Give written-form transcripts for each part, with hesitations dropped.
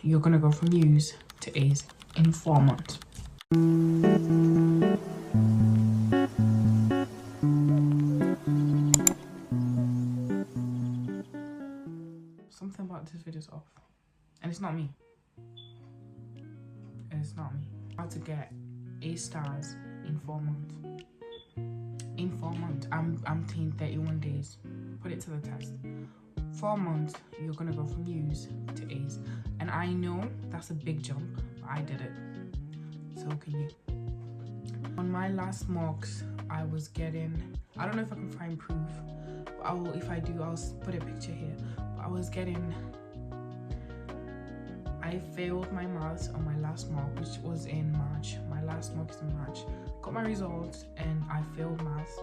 you're gonna go from U's to A's in 4 months. Something about this video is off, and it's not me. It's not me. How to get A stars in 4 months. In 4 months, I'm taking 31 days. Put it to the test. 4 months, you're gonna go from U's to A's, and I know that's a big jump, but I did it. So can you? On my last mocks, I was getting, I don't know if I can find proof, but if I do, I'll put a picture here. But I failed my maths on my last mock, which was in March. My last mock is in March. Got my results and I failed maths.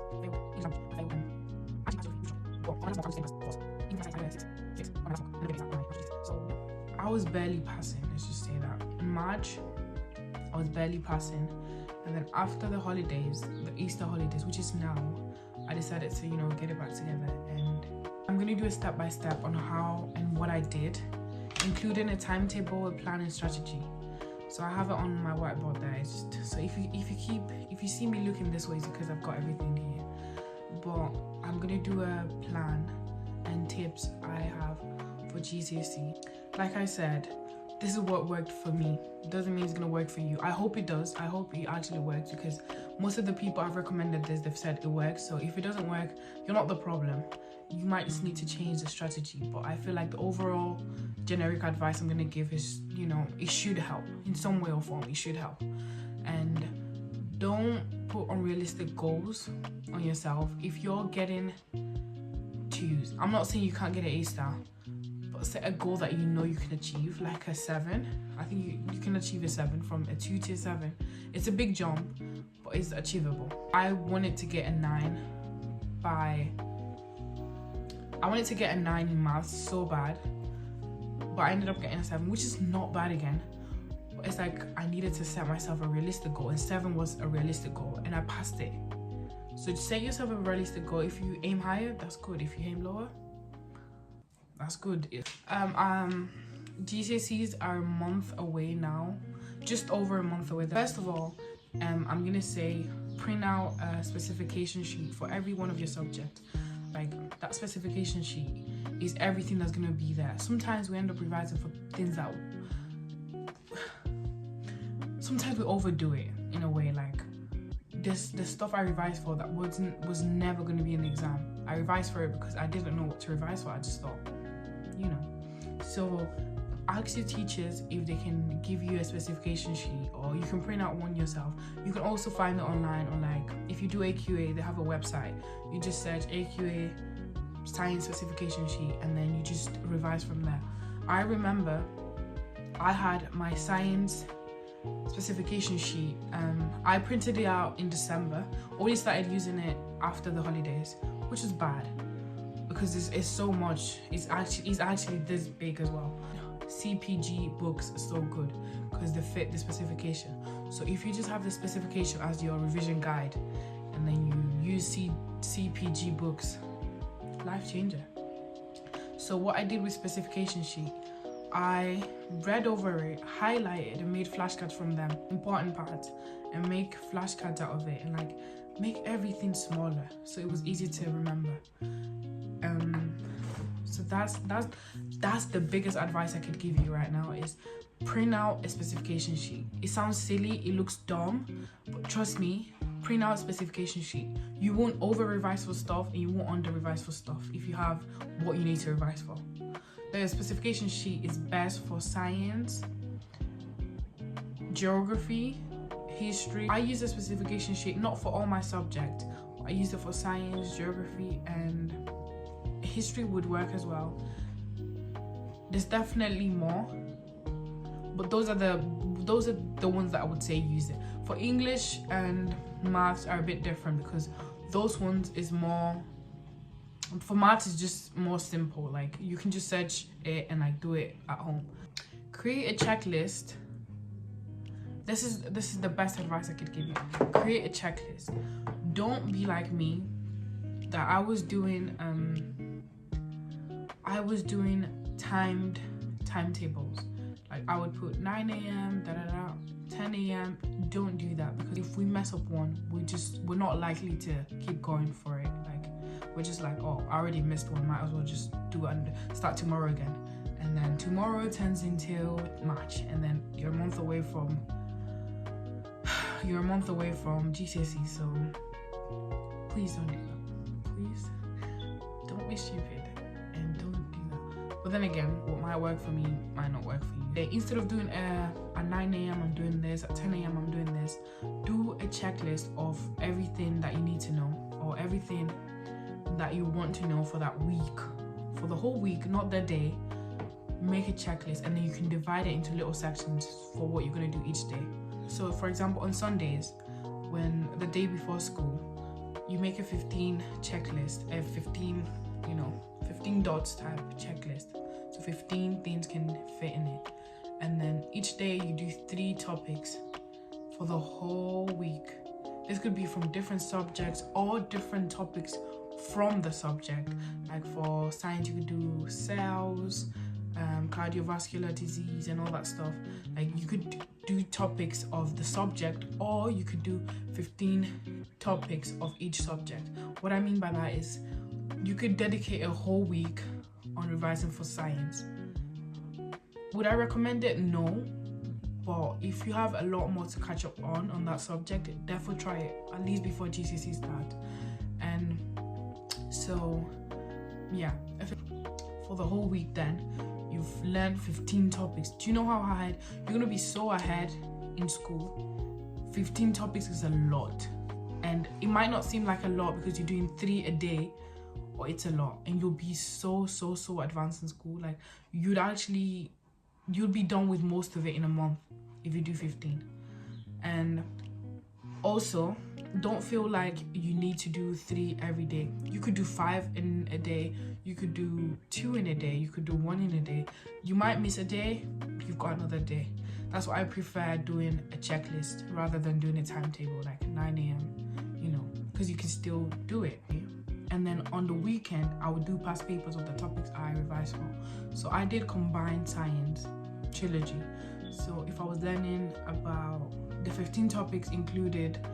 So I was barely passing, let's just say that. In March, I was barely passing. And then after the holidays, the Easter holidays, which is now, I decided to, get it back together. And I'm going to do a step-by-step on how and what I did, including a timetable, a plan, and strategy. So I have it on my whiteboard there. So if you see me looking this way, it's because I've got everything here. But I'm gonna do a plan and tips I have for GCSE. Like I said, this is what worked for me. It doesn't mean it's gonna work for you. I hope it does. I hope it actually works, because most of the people I've recommended this, they've said it works. So if it doesn't work, you're not the problem. You might just need to change the strategy. But I feel like the overall generic advice I'm gonna give is, it should help in some way or form. It should help. And don't put unrealistic goals on yourself. If you're getting 2s, I'm not saying you can't get an A star, but set a goal that you know you can achieve, like a 7. I think you can achieve a 7. From a 2 to a 7. It's a big jump, but it's achievable. I wanted to get a 9 in maths so bad, but I ended up getting a 7, which is not bad again. But it's like I needed to set myself a realistic goal, and 7 was a realistic goal, and I passed it. So set yourself a realistic goal. If you aim higher, that's good. If you aim lower, that's good. GCSEs are a month away now, just over a month away. First of all, I'm gonna say print out a specification sheet for every one of your subjects. Like, that specification sheet is everything that's gonna be there. Sometimes we end up revising for things that sometimes we overdo it in a way. Like the stuff I revised for that was never gonna be in the exam. I revised for it because I didn't know what to revise for. I just thought, So ask your teachers if they can give you a specification sheet, or you can print out one yourself. You can also find it online, or like if you do AQA, they have a website. You just search AQA science specification sheet, and then you just revise from there. I remember I had my science specification sheet. I printed it out in December. Only started using it after the holidays, which is bad because it's so much. It's actually this big as well. CPG books are so good because they fit the specification. So if you just have the specification as your revision guide, and then you use CPG books, life changer. So what I did with specification sheet, I read over it, highlighted, and made flashcards from them, important parts, and make flashcards out of it, and like make everything smaller so it was easy to remember. So that's the biggest advice I could give you right now, is print out a specification sheet. It sounds silly, it looks dumb, but trust me, print out a specification sheet. You won't over revise for stuff, and you won't under revise for stuff if you have what you need to revise for. The specification sheet is best for science, geography, history. I use a specification sheet not for all my subjects. I use it for science, geography, and history would work as well. There's definitely more, but those are the ones that I would say use it. For English and maths are a bit different, because those ones is more, for maths is just more simple. Like you can just search it and like do it at home. Create a checklist. This is the best advice I could give you. Create a checklist. Don't be like me, that I was doing timed timetables. Like I would put 9 a.m, 10 a.m. Don't do that, because if we mess up one, we're not likely to keep going for it. Like we're just like, oh, I already missed one, might as well just do it and start tomorrow again. And then tomorrow turns into March, and then you're a month away from GCSE. So please don't do that. Please don't be stupid and don't do that. But then again, what might work for me might not work for you. Instead of doing at 9 a.m. I'm doing this, at 10 a.m. I'm doing this, do a checklist of everything that you need to know, or everything that you want to know for that week, for the whole week, not the day. Make a checklist, and then you can divide it into little sections for what you're going to do each day. So for example, on Sundays, when the day before school, you make a 15 checklist, a 15 dots type checklist, so 15 things can fit in it. And then each day you do 3 topics for the whole week. This could be from different subjects or different topics from the subject. Like for science, you could do cells, cardiovascular disease and all that stuff. Like you could do topics of the subject, or you could do 15 topics of each subject. What I mean by that is you could dedicate a whole week on revising for science. Would I recommend it? No. But if you have a lot more to catch up on that subject, definitely try it, at least before GCSE start. And so yeah, for the whole week then you've learned 15 topics. Do you know how ahead you're gonna be? So ahead in school. 15 topics is a lot, and it might not seem like a lot because you're doing 3 a day, or it's a lot, and you'll be so advanced in school. Like you'll be done with most of it in a month if you do 15. And also, don't feel like you need to do 3 every day. You could do 5 in a day, you could do 2 in a day, you could do 1 in a day. You might miss a day, you've got another day. That's why I prefer doing a checklist rather than doing a timetable like 9 a.m, because you can still do it. And then on the weekend, I would do past papers of the topics I revised for. So I did combined science trilogy. So if I was learning about the 15 topics included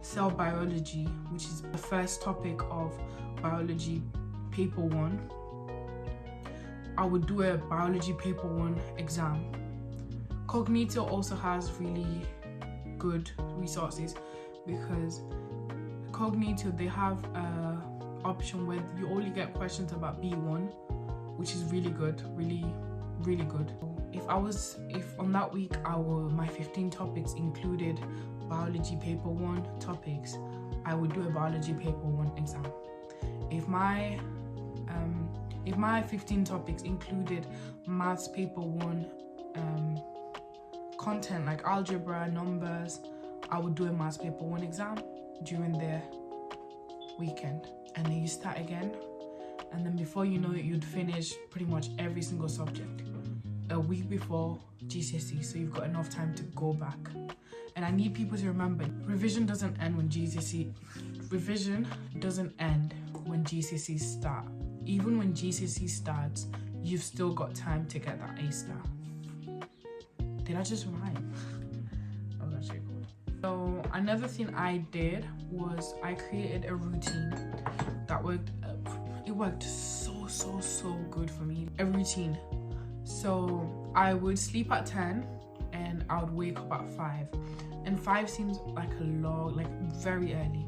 cell biology, which is the first topic of biology paper 1, I would do a biology paper 1 exam. Cognito also has really good resources, because Cognito, they have a option where you only get questions about B1, which is really good, really good. If on that week my 15 topics included biology paper 1 topics, I would do a biology paper 1 exam. If my 15 topics included maths paper 1 content like algebra, numbers, I would do a maths paper 1 exam during the weekend. And then you start again, and then before you know it, you'd finish pretty much every single subject a week before GCSE, so you've got enough time to go back. And I need people to remember, revision doesn't end when GCSE start. Even when GCSE starts, you've still got time to get that A star. Did I just rhyme? That was actually cool. So another thing I did was I created a routine that worked. It worked so good for me. A routine. So I would sleep at 10 and I would wake up at 5. And 5 seems like a lot, like very early.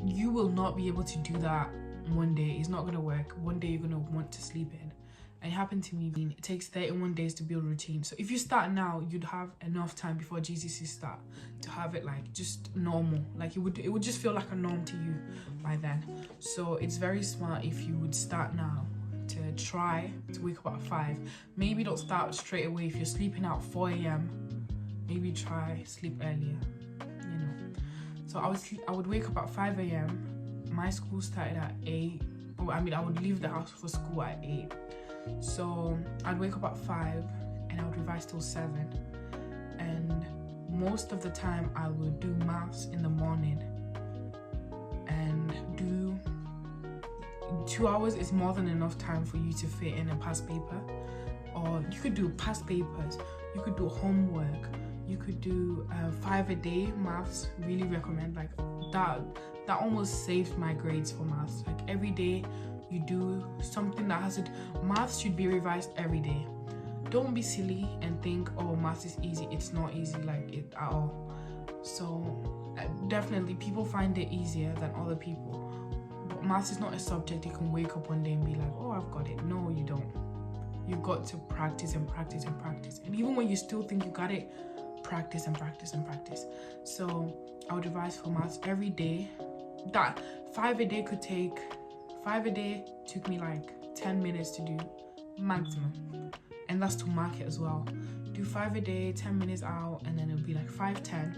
You will not be able to do that one day. It's not going to work. One day you're going to want to sleep in. And it happened to me. It takes 31 days to build routine. So if you start now, you'd have enough time before GCSE start to have it like just normal. Like it would just feel like a norm to you by then. So it's very smart if you would start now to try to wake up at 5. Maybe don't start straight away. If you're sleeping out 4 a.m, maybe try sleep earlier, So I would wake up at 5 a.m. My school started at 8. I would leave the house for school at 8. So I'd wake up at 5 and I would revise till 7. And most of the time I would do maths in the morning, and do 2 hours is more than enough time for you to fit in a past paper, or you could do past papers, you could do homework, you could do 5 a day maths. Really recommend, like that almost saved my grades for maths. Like every day you do something that has it. Maths should be revised every day. Don't be silly and think, oh, maths is easy. It's not easy like it at all. So definitely people find it easier than other people, but maths is not a subject you can wake up one day and be like, oh, I've got it. No, you don't. You've got to practice and practice and practice, and even when you still think you got it, practice and practice and practice. So I would revise for maths every day. That 5 a day took me like 10 minutes to do maximum, and that's to mark it as well. Do 5 a day, 10 minutes out, and then it'll be like 5-10.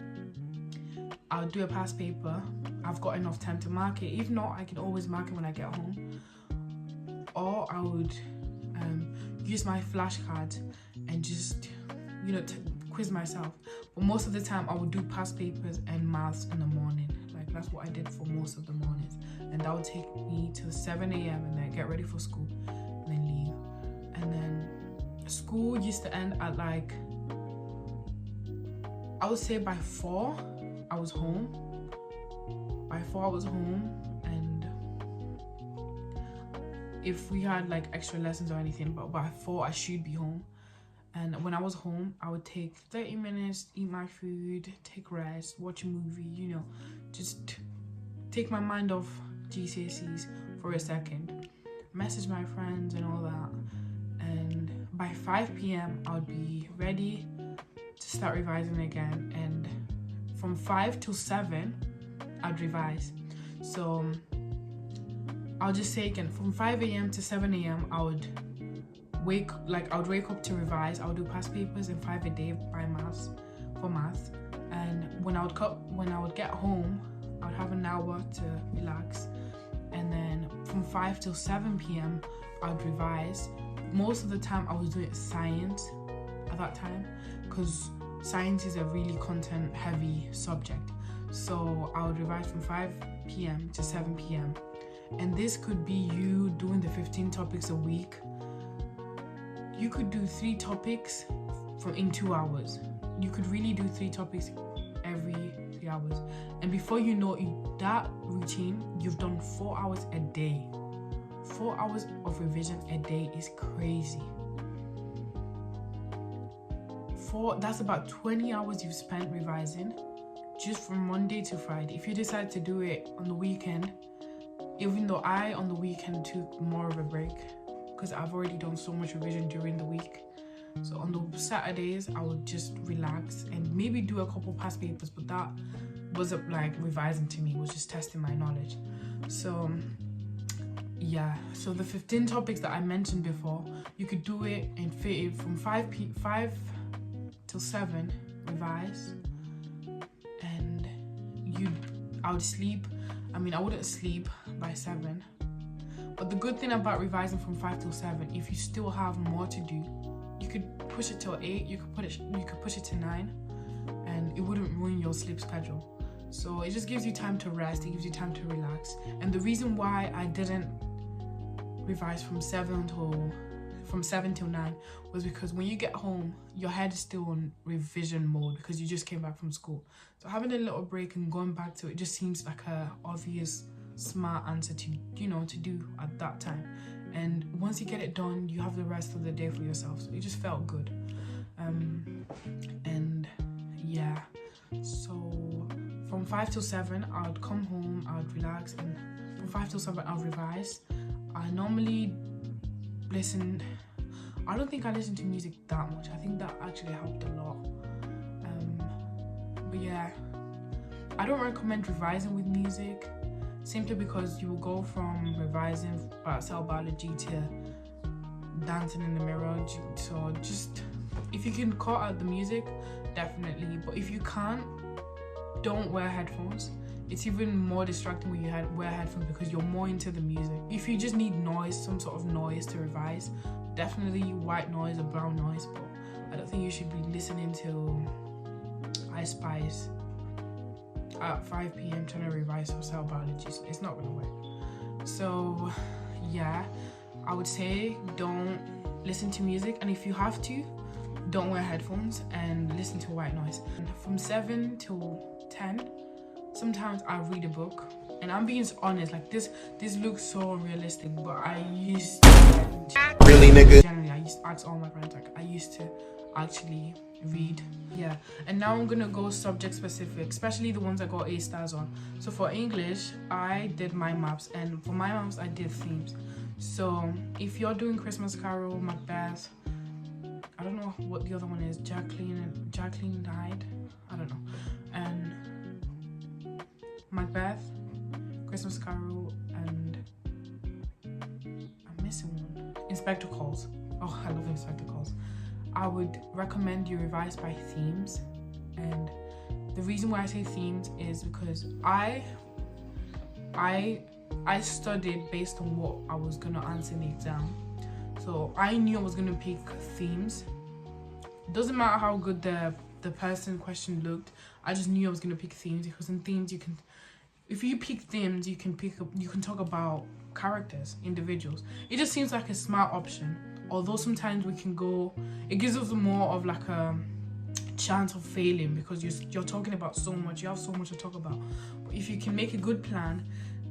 I'll do a past paper. I've got enough time to mark it. If not, I can always mark it when I get home, or I would use my flashcards and just, you know, quiz myself. But most of the time I would do past papers and maths in the morning. Like that's what I did for most of the mornings, and that would take me till 7 a.m. and then get ready for school and then leave. And then school used to end at like, I would say by 4 I was home. By 4 I was home, and if we had like extra lessons or anything, but by 4 I should be home. And when I was home, I would take 30 minutes, eat my food, take rest, watch a movie, you know, just take my mind off GCSEs for a second, message my friends and all that. And by 5 p.m. I would be ready to start revising again. And from 5 till 7, I'd revise. So I'll just say again, from 5 a.m. to 7 a.m. I would wake up to revise. I would do past papers and 5 a day for maths. And when I would get home, I would have an hour to relax. And then from 5 till 7 p.m. I would revise. Most of the time I was doing science at that time, because science is a really content heavy subject. So I would revise from 5 p.m. to 7 p.m. And this could be you doing the 15 topics a week. You could do 3 topics in 2 hours. You could really do 3 topics every 3 hours. And before you know it, that routine, you've done 4 hours a day. 4 hours of revision a day is crazy. That's about 20 hours you've spent revising just from Monday to Friday. If you decide to do it on the weekend, even though I on the weekend took more of a break because I've already done so much revision during the week. So on the Saturdays, I would just relax and maybe do a couple past papers, but that wasn't like revising to me, it was just testing my knowledge. So yeah, so the 15 topics that I mentioned before, you could do it and fit it from 5 till 7, revise, and I would sleep. I mean, I wouldn't sleep by 7, but the good thing about revising from 5 till 7, if you still have more to do, you could push it till 8, you could push it to 9, and it wouldn't ruin your sleep schedule. So it just gives you time to rest, it gives you time to relax. And the reason why I didn't revise from 7 till 9 was because when you get home, your head is still on revision mode because you just came back from school. So having a little break and going back to it just seems like a obvious, smart answer to do at that time. And once you get it done, you have the rest of the day for yourself. So it just felt good. And yeah, so from 5 till 7, I would come home, I would relax, and from 5 till 7, I'll revise. I normally listen. I don't think I listen to music that much. I think that actually helped a lot. But yeah, I don't recommend revising with music, simply because you will go from revising about cell biology to dancing in the mirror. So just, if you can cut out the music, definitely. But if you can't, don't wear headphones. It's even more distracting when you wear headphones because you're more into the music. If you just need noise, some sort of noise to revise, definitely white noise or brown noise, but I don't think you should be listening to I Spice at 5 p.m. trying to revise for cell biology. So it's not gonna work. So yeah, I would say don't listen to music, and if you have to, don't wear headphones and listen to white noise. And from 7 till 10, sometimes I read a book. And I'm being honest, like this looks so realistic, but I used to really, nigga. Generally, I used to ask all my friends, like I used to actually read. Yeah, and now I'm gonna go subject specific, especially the ones I got A stars on. So for English, I did mind maps, and for mind maps, I did themes. So if you're doing Christmas Carol, Macbeth, I don't know what the other one is, Jacqueline died, I don't know, and Macbeth, Christmas Carol, and I'm missing one. Inspector Calls. Oh, I love Inspector Calls. I would recommend you revise by themes, and the reason why I say themes is because I studied based on what I was gonna answer in the exam. So I knew I was gonna pick themes. Doesn't matter how good the person question looked. I just knew I was gonna pick themes, because in themes you can, if you pick themes, you can talk about characters, individuals. It just seems like a smart option. Although sometimes we can go, it gives us more of like a chance of failing, because you're talking about so much, you have so much to talk about. But if you can make a good plan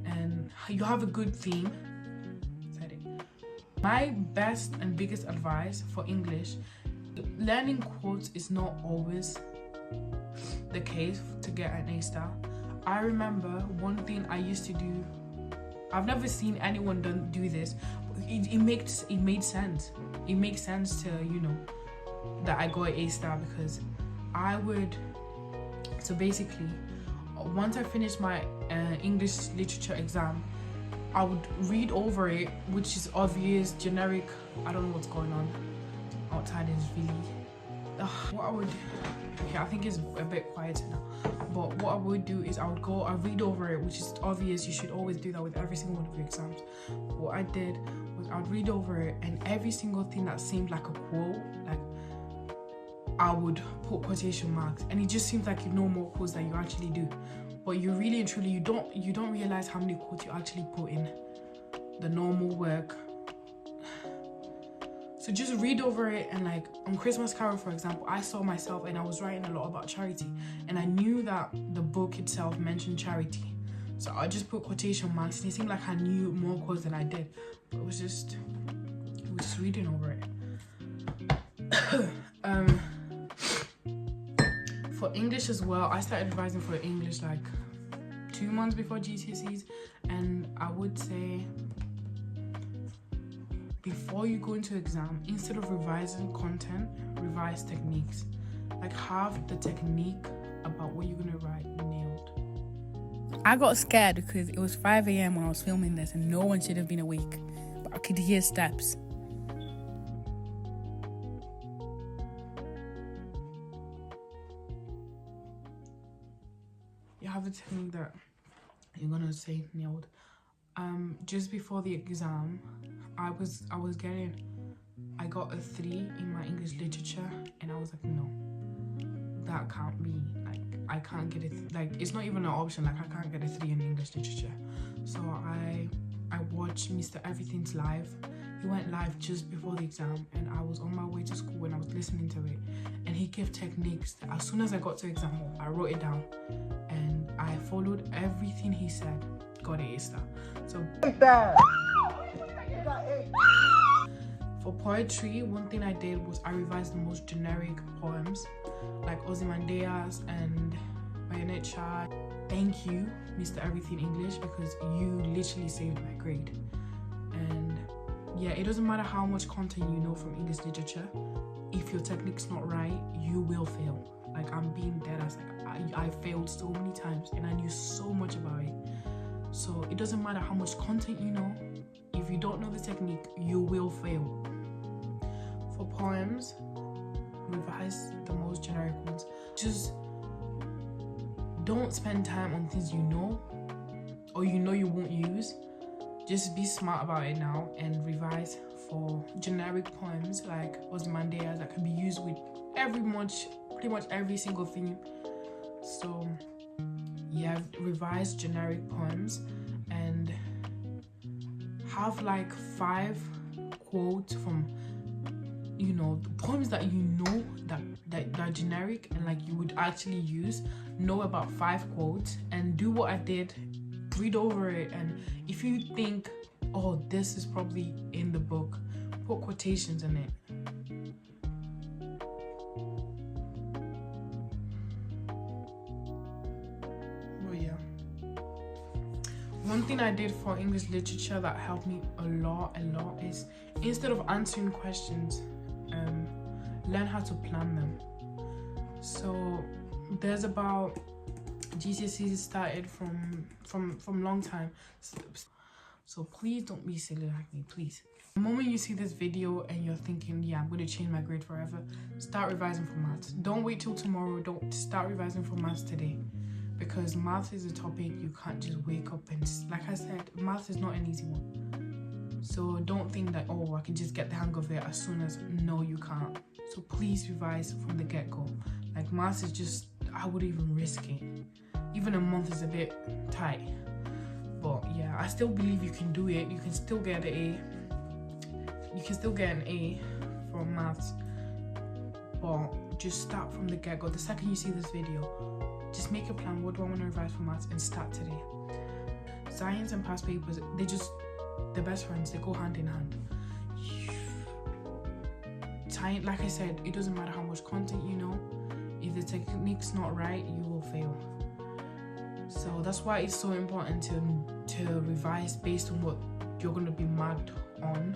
and you have a good theme, said it. My best and biggest advice for English, learning quotes is not always the case to get an A star. I remember one thing I used to do, I've never seen anyone do this, but it made sense. It makes sense to, you know, that I got an A star, because I would, so basically, once I finished my English literature exam, I would read over it, which is obvious, generic, I don't know what's going on outside is really, what I would, okay, I think it's a bit quieter now, but what I would do is I read over it, which is obvious, you should always do that with every single one of your exams. What I did was I'd read over it, and every single thing that seemed like a quote, like, I would put quotation marks, and it just seems like you know more quotes than you actually do, but you really and truly, you don't realize how many quotes you actually put in the normal work. So just read over it, and like on Christmas Carol, for example, I saw myself and I was writing a lot about charity, and I knew that the book itself mentioned charity. So I just put quotation marks, and it seemed like I knew more quotes than I did. But it was just reading over it. For English as well, I started revising for English like 2 months before GCSEs, and I would say, before you go into exam, instead of revising content, revise techniques. Like, have the technique about what you're gonna write nailed. I got scared because it was 5 a.m. when I was filming this, and no one should have been awake, but I could hear steps. You have a technique that you're gonna say nailed. Just before the exam, I got a 3 in my English literature, and I was like, no, that can't be, like, I can't get it, like, it's not even an option, like, I can't get a 3 in English literature. So I watched Mr. Everything's live. He went live just before the exam, and I was on my way to school and I was listening to it, and he gave techniques that as soon as I got to exam hall, I wrote it down, and I followed everything he said, got an A star. So for poetry, one thing I did was I revised the most generic poems, like Ozymandias and Bayonet Shah. Thank you, Mr. Everything English, because you literally saved my grade. And yeah, it doesn't matter how much content you know from English literature, if your technique's not right, you will fail. Like, I'm being dead ass, like, I failed so many times, and I knew so much about it. So it doesn't matter how much content you know, if you don't know the technique, you will fail. For poems, revise the most generic ones. Just don't spend time on things you know, or you know you won't use. Just be smart about it now and revise for generic poems like Ozymandias that can be used with pretty much every single theme. So yeah, revise generic poems and have like 5 quotes from you know, the poems that you know that are generic and like you would actually use. Know about 5 quotes and do what I did. Read over it, and if you think, oh, this is probably in the book, put quotations in it. Oh yeah. One thing I did for English literature that helped me a lot is, instead of answering questions, learn how to plan them. So there's about GCSEs started from long time. So please don't be silly like me, please. The moment you see this video and you're thinking, yeah, I'm going to change my grade forever, start revising for maths. Don't wait till tomorrow. Don't start revising for maths today, because maths is a topic you can't just wake up and, like I said, maths is not an easy one. So don't think that, oh, I can just get the hang of it as soon as. No, you can't. So please revise from the get-go. Like maths is just, I would even risk it. Even a month is a bit tight. But yeah, I still believe you can do it. You can still get an A. You can still get an A from maths. But just start from the get-go. The second you see this video, just make a plan. What do I want to revise for maths? And start today. Science and past papers, they're best friends. They go hand in hand. Science, like I said, it doesn't matter how much content you know. If the technique's not right, you will fail. So that's why it's so important to revise based on what you're going to be marked on.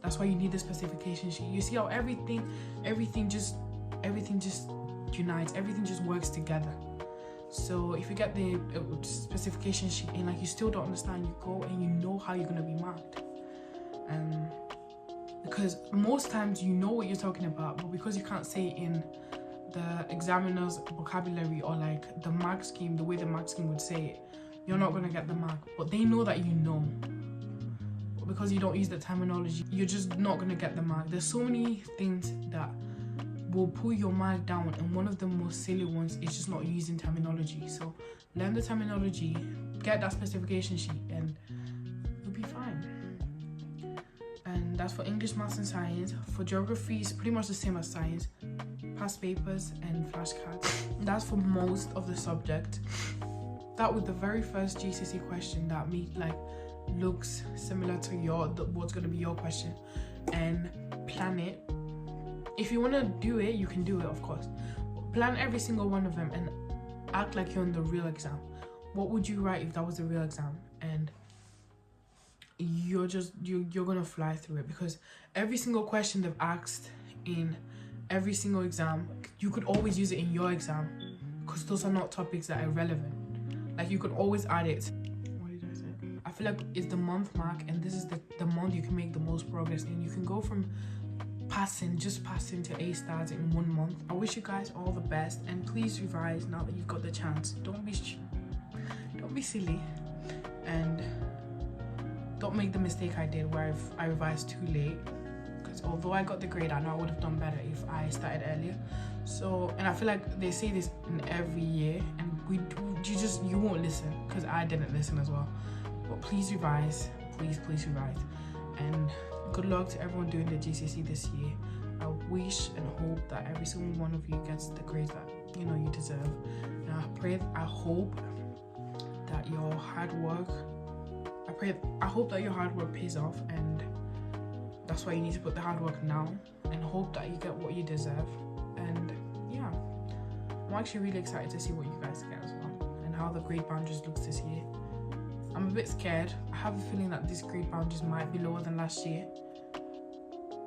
That's why you need the specification sheet. You see how everything just unites, everything just works together. So if you get the specification sheet and like you still don't understand, you go and you know how you're going to be marked. Because most times you know what you're talking about, but because you can't say it in the examiner's vocabulary or like the mark scheme, the way the mark scheme would say it, you're not going to get the mark. But they know that you know. But because you don't use the terminology, you're just not going to get the mark. There's so many things that will pull your mark down, and one of the most silly ones is just not using terminology. So learn the terminology, get that specification sheet, and you'll be fine. And that's for English, maths and science. For geography, it's pretty much the same as science. Past papers and flashcards. That's for most of the subject. That was the very first GCSE question that looks similar to what's going to be your question, and plan it. If you want to do it, you can do it, of course. Plan every single one of them and act like you're in the real exam. What would you write if that was a real exam? And you're gonna fly through it, because every single question they've asked in every single exam, you could always use it in your exam, because those are not topics that are relevant. Like, you could always add it. What did I say? I feel like it's the month mark, and this is the month you can make the most progress in. You can go from just passing to A stars in 1 month. I wish you guys all the best, and please revise now that you've got the chance. Don't be silly, and don't make the mistake I did where I revised too late, because although I got the grade, I know I would have done better if I started earlier. So, and I feel like they say this in every year, and you won't listen, because I didn't listen as well. But please revise, please revise, and good luck to everyone doing the GCSE this year. I wish and hope that every single one of you gets the grades that you deserve. And I hope that your hard work pays off, and that's why you need to put the hard work now, and hope that you get what you deserve. And yeah, I'm actually really excited to see what you guys get as well, and how the grade boundaries looks this year. I'm a bit scared. I have a feeling that this grade boundaries might be lower than last year,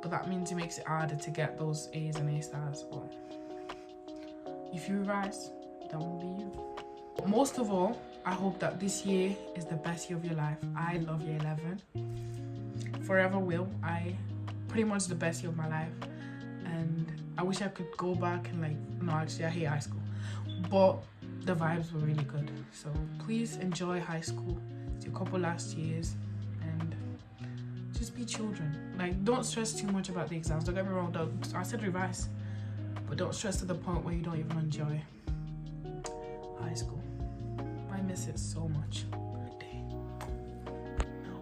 but that means it makes it harder to get those A's and A stars. But if you revise, that won't be you. But most of all, I hope that this year is the best year of your life. I love year 11. Forever will. Pretty much the best year of my life. And I wish I could go back and no, actually I hate high school. But the vibes were really good. So please enjoy high school. It's your couple last years, and just be children. Don't stress too much about the exams. Don't get me wrong, I said revise, but don't stress to the point where you don't even enjoy high school. I miss it so much.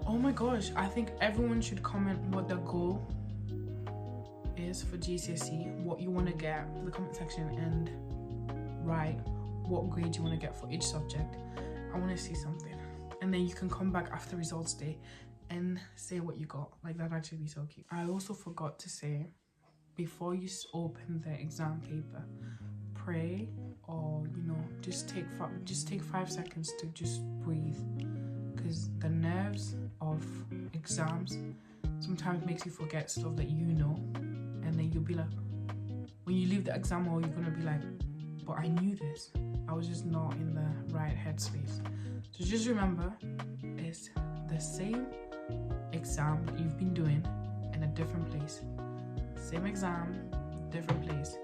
Oh my gosh, I think everyone should comment what their goal is for GCSE, what you want to get for the comment section, and write what grade you want to get for each subject. I want to see something. And then you can come back after results day and say what you got. Like, that'd actually be so cute. I also forgot to say, before you open the exam paper, pray, or you know, just take 5 seconds to just breathe, because the nerves of exams sometimes makes you forget stuff that you know, and then you'll be like, when you leave the exam hall, you're gonna be like, but I knew this, I was just not in the right headspace. So just remember, it's the same exam that you've been doing in a different place. Same exam, different place.